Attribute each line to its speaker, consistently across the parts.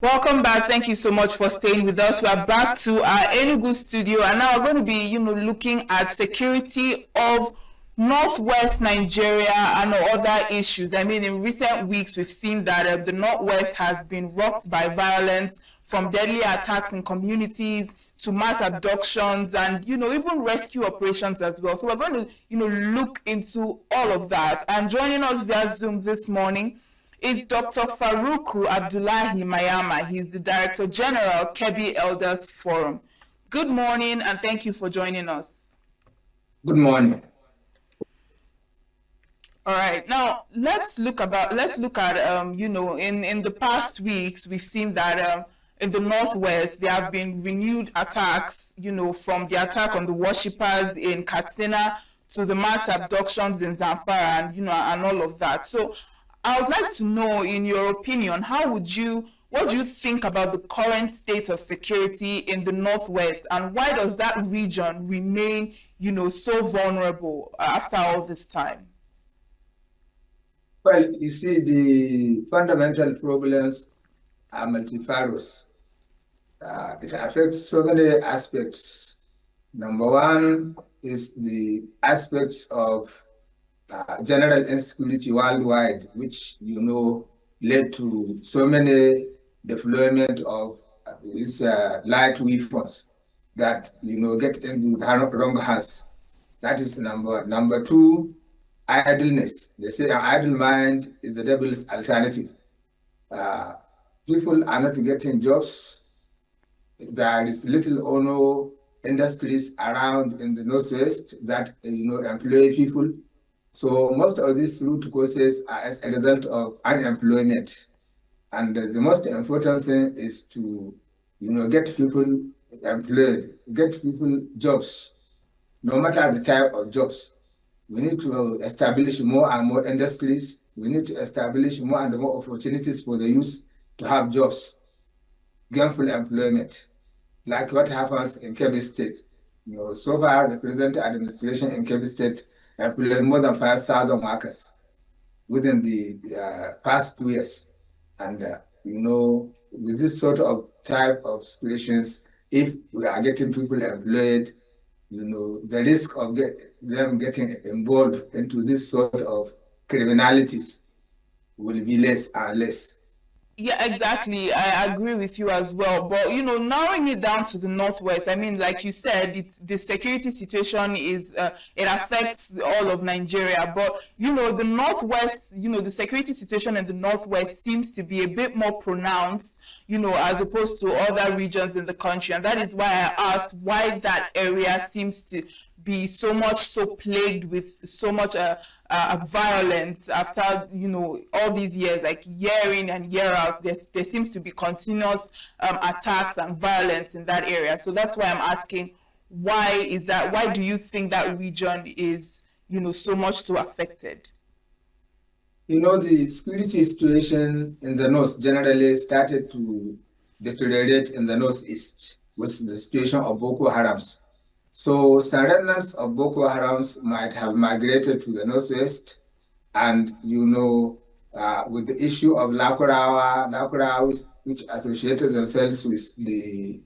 Speaker 1: Welcome back. Thank you so much for staying with us. We are back to our Enugu studio, and now we're going to be, looking at security of Northwest Nigeria and other issues. I mean, in recent weeks, we've seen that the Northwest has been rocked by violence, from deadly attacks in communities to mass abductions and, even rescue operations as well. So we're going to, look into all of that. And joining us via Zoom this morning is Dr. Faruku Abdullahi Mayama. He's the Director General, Kebbi Elders Forum. Good morning, and thank you for joining us.
Speaker 2: Good morning.
Speaker 1: All right, now let's look at in the past weeks we've seen that in the Northwest there have been renewed attacks, from the attack on the worshippers in Katsina to the mass abductions in Zamfara and all of that. So I would like to know, in your opinion, what do you think about the current state of security in the Northwest, and why does that region remain, so vulnerable after all this time?
Speaker 2: Well, you see, the fundamental problems are multifarious. It affects so many aspects. Number one is the aspects of general insecurity worldwide, which led to so many deployment of these light weapons that get into the wrong hands. That is number one. Number two, idleness. They say an idle mind is the devil's alternative. People are not getting jobs. There is little or no industries around in the Northwest that employ people. So most of these root causes are as a result of unemployment. And the most important thing is to, get people employed, get people jobs, no matter the type of jobs. We need to establish more and more industries. We need to establish more and more opportunities for the youth to have jobs, gainful employment, like what happens in Kebbi State. So far, the present administration in Kebbi State employed more than 5,000 workers within the past 2 years. And, with this sort of type of situations, if we are getting people employed, the risk of them getting involved into this sort of criminalities will be less and less.
Speaker 1: Yeah, exactly. I agree with you as well. But narrowing it down to the Northwest, I mean, like you said, the security situation is it affects all of Nigeria. But the Northwest, the security situation in the Northwest seems to be a bit more pronounced, as opposed to other regions in the country. And that is why I asked why that area seems to be so plagued with so much violence after all these years, like year in and year out. There seems to be continuous attacks and violence in that area. So that's why I'm asking, why is that? Why do you think that region is so affected?
Speaker 2: The security situation in the north generally started to deteriorate in the northeast with the situation of Boko Harams. So some remnants of Boko Harams might have migrated to the northwest, and with the issue of Lakurawa, which associated themselves with the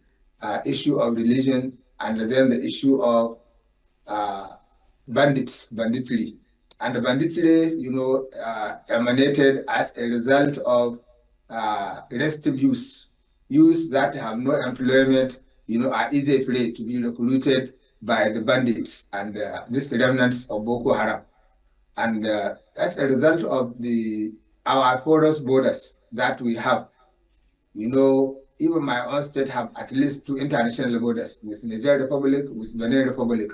Speaker 2: issue of religion, and then the issue of banditry. And the banditry, emanated as a result of restive youth that have no employment, are easily prey to be recruited by the bandits and these remnants of Boko Haram. And as a result of our porous borders that we have, even my own state have at least 2 international borders with Niger Republic, with Benin Republic.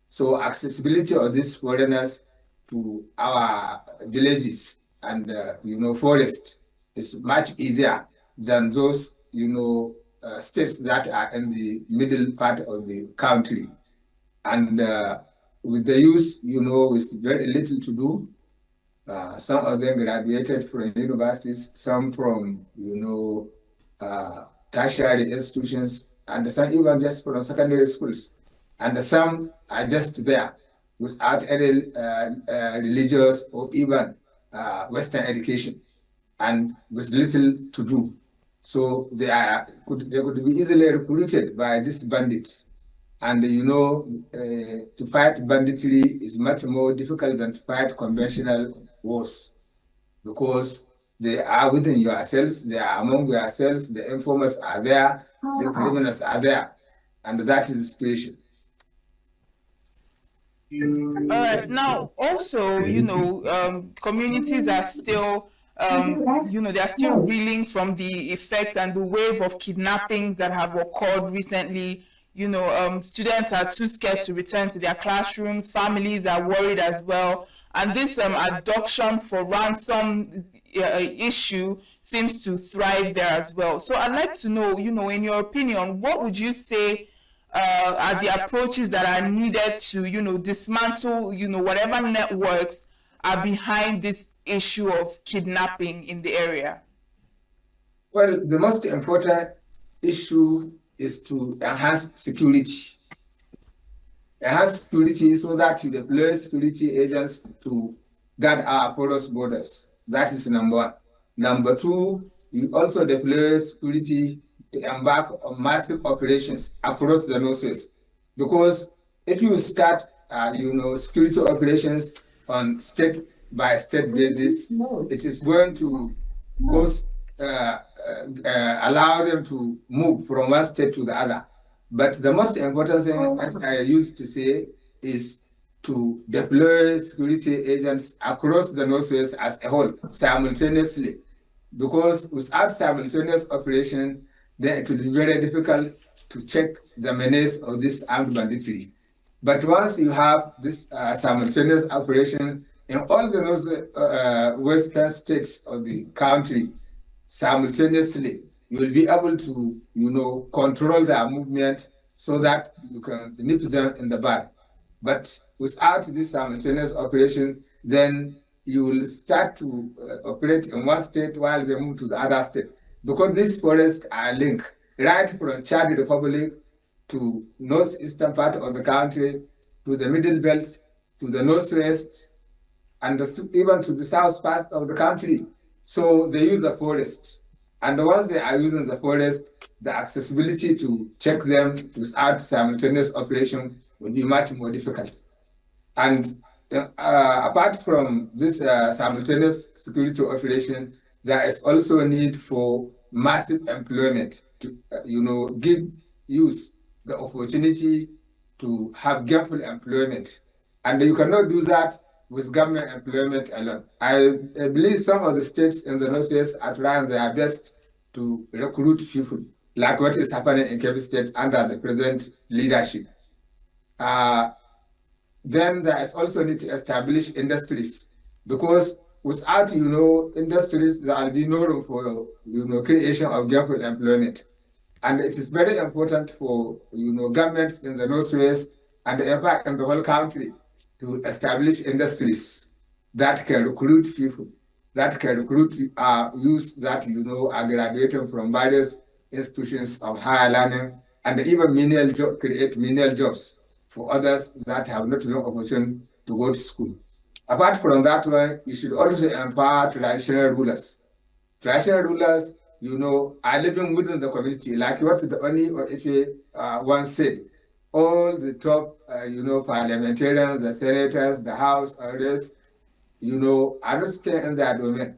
Speaker 2: So accessibility of these foreigners to our villages and forests is much easier than those states that are in the middle part of the country. And with the youth, with very little to do, some of them graduated from universities, some from tertiary institutions, and some even just from secondary schools, and some are just there without any religious or even Western education, and with little to do. So they could be easily recruited by these bandits. And to fight banditry is much more difficult than to fight conventional wars, because they are within yourselves, they are among yourselves, the informers are there, the criminals are there, and that is the situation.
Speaker 1: All right. Now, also, communities are still, they are still reeling from the effect and the wave of kidnappings that have occurred recently. Students are too scared to return to their classrooms. Families are worried as well. And this adoption for ransom issue seems to thrive there as well. So I'd like to know, in your opinion, what would you say are the approaches that are needed to, dismantle, whatever networks are behind this issue of kidnapping in the area?
Speaker 2: Well, the most important issue is to enhance security. Enhance security so that you deploy security agents to guard our porous borders. That is number one. Number two, you also deploy security to embark on massive operations across the Northwest. Because if you start, security operations on state-by-state basis, it is going to cause, allow them to move from one state to the other. But the most important thing, as I used to say, is to deploy security agents across the Northwest as a whole simultaneously. Because without simultaneous operation, then it will be very difficult to check the menace of this armed banditry. But once you have this simultaneous operation in all the western states of the country simultaneously, you will be able to, control their movement so that you can nip them in the bud. But without this simultaneous operation, then you will start to operate in one state while they move to the other state. Because these forests are linked right from Chad Republic to northeastern part of the country, to the middle belt, to the northwest, and even to the south part of the country. So they use the forest. And once they are using the forest, the accessibility to check them without simultaneous operation will be much more difficult. And apart from this simultaneous security operation, there is also a need for massive employment to, give youth the opportunity to have gainful employment. And you cannot do that with government employment alone. I believe some of the states in the Northwest are trying their best to recruit people, like what is happening in Kebbi State under the present leadership. Then there is also need to establish industries, because without, industries, there will be no room for, creation of gainful employment. And it is very important for, governments in the Northwest and in fact in the whole country to establish industries that can recruit people, that can recruit youth that, are graduating from various institutions of higher learning, and even create menial jobs for others that have not been opportunity to go to school. Apart from that one, you should also empower traditional rulers. Traditional rulers, are living within the community, like what the Oni or Ife once said. All the top, parliamentarians, the senators, the House, others, are not staying in their domain.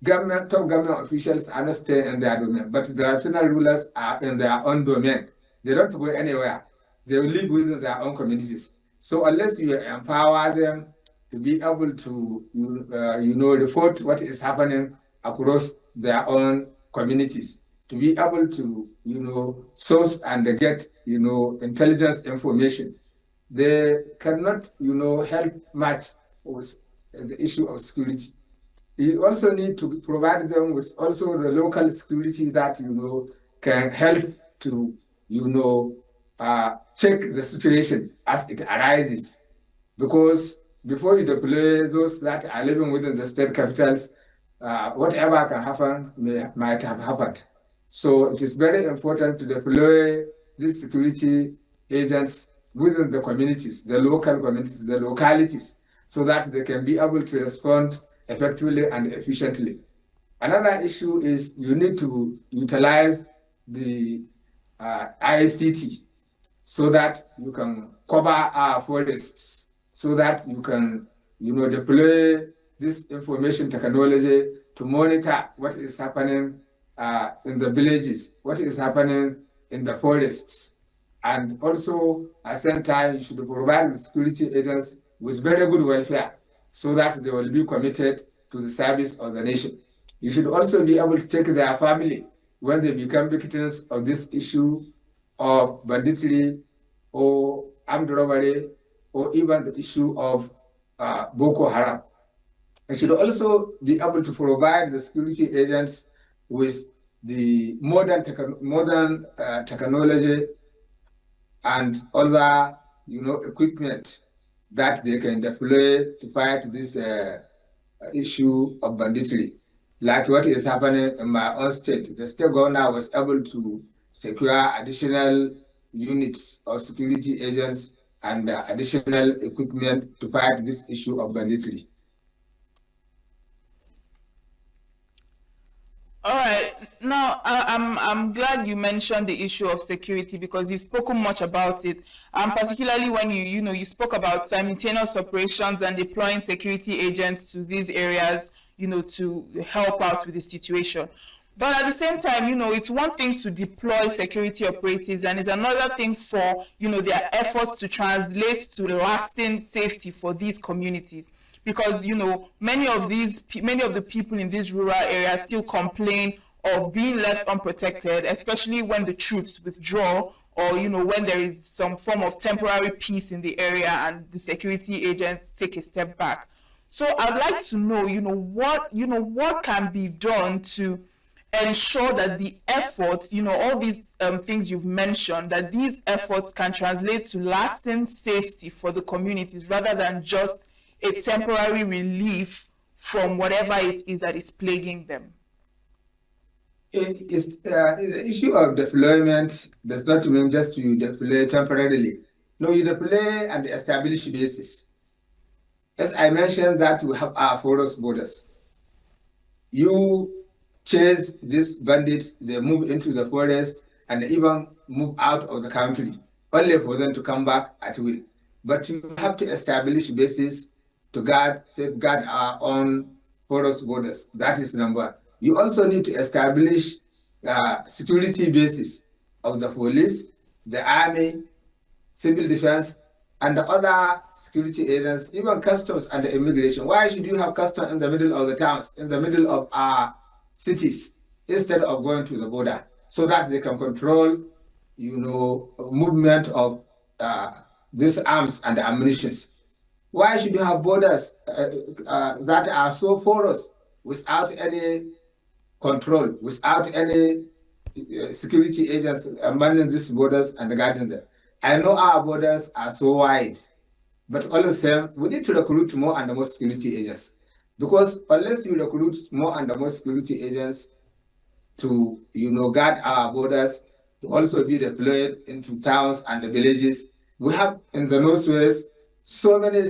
Speaker 2: Top government officials are not staying in their domain, but the traditional rulers are in their own domain. They don't go anywhere. They will live within their own communities. So unless you empower them to be able to, report what is happening across their own communities, to be able to, source and get, intelligence information, they cannot, help much with the issue of security. You also need to provide them with also the local security that, can help to, check the situation as it arises. Because before you deploy those that are living within the state capitals, whatever can happen might have happened. So it is very important to deploy these security agents within the communities, the local communities, the localities, so that they can be able to respond effectively and efficiently. Another issue is you need to utilize the ICT so that you can cover our forests, so that you can, deploy this information technology to monitor what is happening in the villages, what is happening in the forests. And also, at the same time, you should provide the security agents with very good welfare so that they will be committed to the service of the nation. You should also be able to take their family when they become victims of this issue of banditry or armed robbery or even the issue of Boko Haram. You should also be able to provide the security agents with the modern technology and other, equipment that they can deploy to fight this issue of banditry. Like what is happening in my own state, the state governor was able to secure additional units of security agents and additional equipment to fight this issue of banditry.
Speaker 1: All right. Now, I'm glad you mentioned the issue of security because you've spoken much about it, and particularly when you spoke about simultaneous operations and deploying security agents to these areas, to help out with the situation. But at the same time, it's one thing to deploy security operatives, and it's another thing for, their efforts to translate to lasting safety for these communities. Because, many of the people in these rural areas still complain of being left unprotected, especially when the troops withdraw or, when there is some form of temporary peace in the area and the security agents take a step back. So I'd like to know, what can be done to ensure that the efforts, all these things you've mentioned, that these efforts can translate to lasting safety for the communities rather than just a temporary relief from whatever it is that is plaguing them.
Speaker 2: The issue of deployment does not mean just you deploy temporarily. No, you deploy and establish bases. As I mentioned that we have our forest borders. You chase these bandits, they move into the forest and even move out of the country, only for them to come back at will. But you have to establish bases to safeguard our own forest borders. That is number one. You also need to establish security bases of the police, the army, civil defense, and the other security agents, even customs and the immigration. Why should you have customs in the middle of the towns, in the middle of our cities, instead of going to the border, so that they can control, movement of these arms and ammunition? Why should you have borders that are so porous without any control, without any security agents manning these borders and guarding them? I know our borders are so wide, but all the same, we need to recruit more and more security agents. Because unless you recruit more and more security agents to, guard our borders, to also be deployed into towns and the villages, we have in the Northwest so many,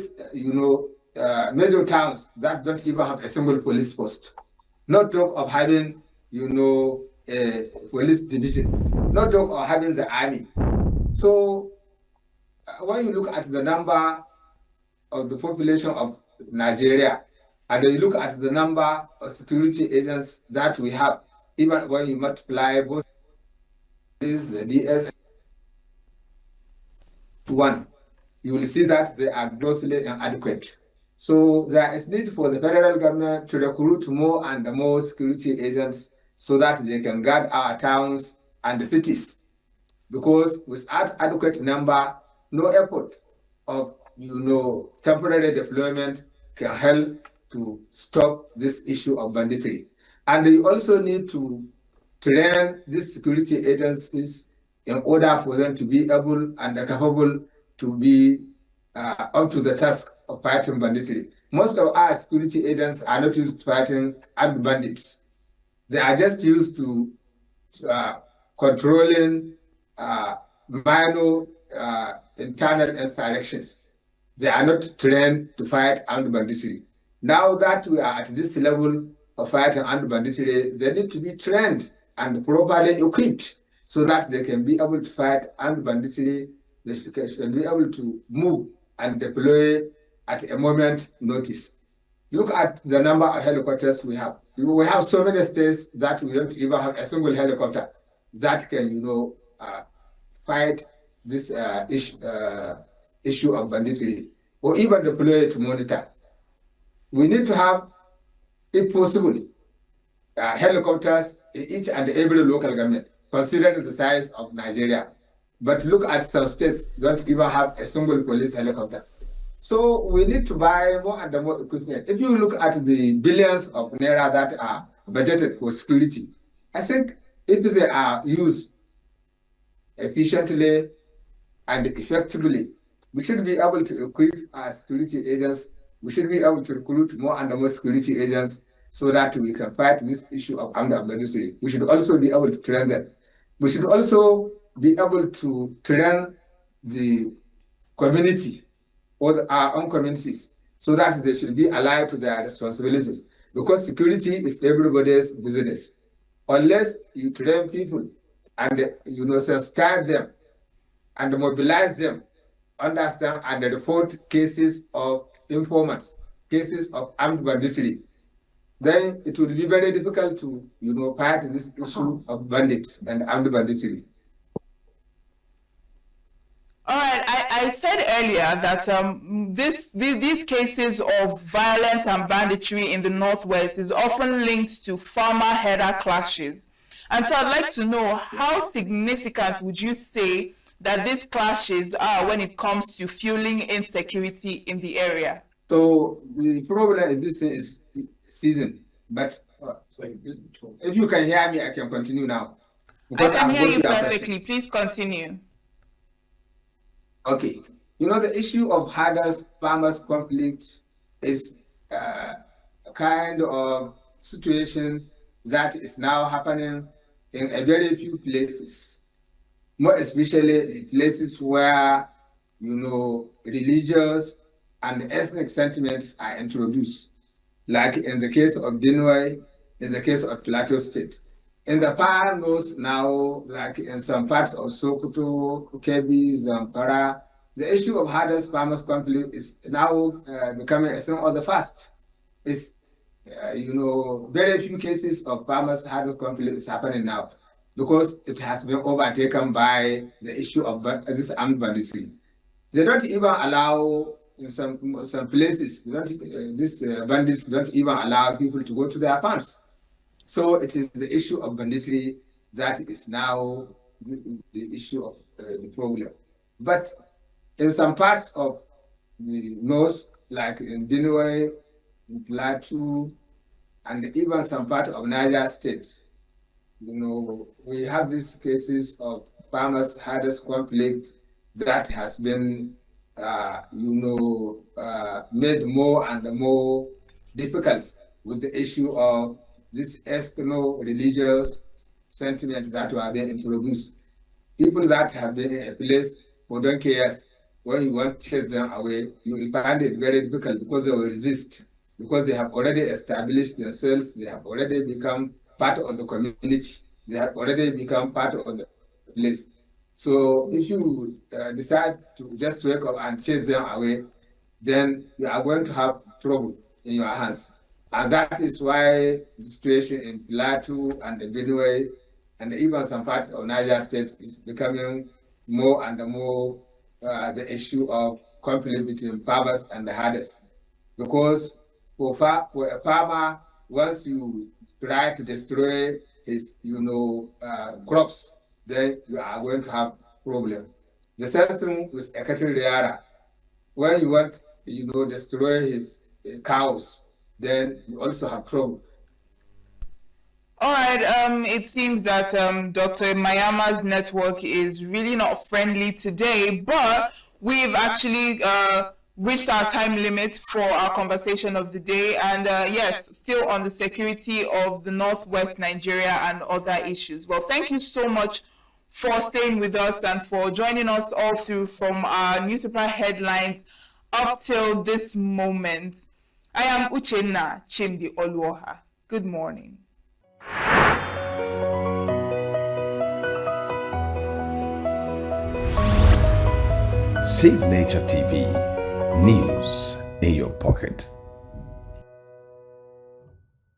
Speaker 2: major towns that don't even have a single police post. Not talk of having, a police division. Not talk of having the army. So when you look at the number of the population of Nigeria, and you look at the number of security agents that we have, even when you multiply both the DS to one, you will see that they are grossly inadequate. So there is need for the federal government to recruit more and more security agents so that they can guard our towns and the cities. Because without adequate number, no effort of temporary deployment can help to stop this issue of banditry. And you also need to train these security agencies in order for them to be able and capable to be up to the task of fighting banditry. Most of our security agents are not used to fighting armed bandits. They are just used to controlling minor internal insurrections. They are not trained to fight armed banditry. Now that we are at this level, of fighting armed banditry, they need to be trained and properly equipped so that they can be able to fight armed banditry. They should be able to move and deploy at a moment notice. Look at the number of helicopters we have. We have so many states that we don't even have a single helicopter that can, fight this issue of banditry or even deploy to monitor. We need to have, if possible, helicopters in each and every local government, considering the size of Nigeria. But look at some states don't even have a single police helicopter. So we need to buy more and more equipment. If you look at the billions of naira that are budgeted for security, I think if they are used efficiently and effectively, we should be able to equip our security agents. We should be able to recruit more and more security agents so that we can fight this issue of armed banditry. We should also be able to train them. We should also be able to train the community or our own communities so that they should be alive to their responsibilities, because security is everybody's business. Unless you train people and sensitize them and mobilize them, understand and report cases of informants, cases of armed banditry, then it will be very difficult to fight this issue of bandits and armed banditry.
Speaker 1: All right, I said earlier that these cases of violence and banditry in the Northwest is often linked to farmer-herder clashes. And so I'd like to know, how significant would you say that these clashes are when it comes to fueling insecurity in the area?
Speaker 2: So the problem is this is season, but if you can hear me, I can continue now.
Speaker 1: I can hear you perfectly. Please continue.
Speaker 2: Okay. The issue of herders-farmers conflict is a kind of situation that is now happening in a very few places, more especially in places where, religious and ethnic sentiments are introduced, like in the case of Benue, in the case of Plateau State. In the far north now, like in some parts of Sokoto, Kebbi, Zamfara, the issue of herders-farmers conflict is now becoming a thing of the past. It's, very few cases of farmers-herders conflict is happening now because it has been overtaken by the issue of this armed banditry. They don't even allow, in some places, these bandits don't even allow people to go to their farms. So it is the issue of banditry that is now the issue of the problem. But in some parts of the north, like in Benue, in Plateau, and even some part of Niger State, we have these cases of farmers-herders conflict that has been, made more and more difficult with the issue of this ethno-religious sentiment that were being introduced. People that have been in a place for donkey years, when you want to chase them away, you will find it very difficult because they will resist, because they have already established themselves, they have already become part of the community, they have already become part of the place. So if you decide to just wake up and chase them away, then you are going to have trouble in your hands. And that is why the situation in Plateau and the Benue and even some parts of Niger State is becoming more and more the issue of conflict between farmers and the herders. Because for a farmer, once you try to destroy his crops, then you are going to have problem. The same thing with a cattle rearer. When you want destroy his cows, then you also have trouble.
Speaker 1: All right, it seems that Dr. Mayama's network is really not friendly today, but we've actually reached our time limit for our conversation of the day. And yes, still on the security of the Northwest Nigeria and other issues. Well, thank you so much for staying with us and for joining us all through from our newspaper headlines up till this moment. I am Uchenna Chimdi Oluoha. Good morning.
Speaker 3: Save Nature TV, news in your pocket.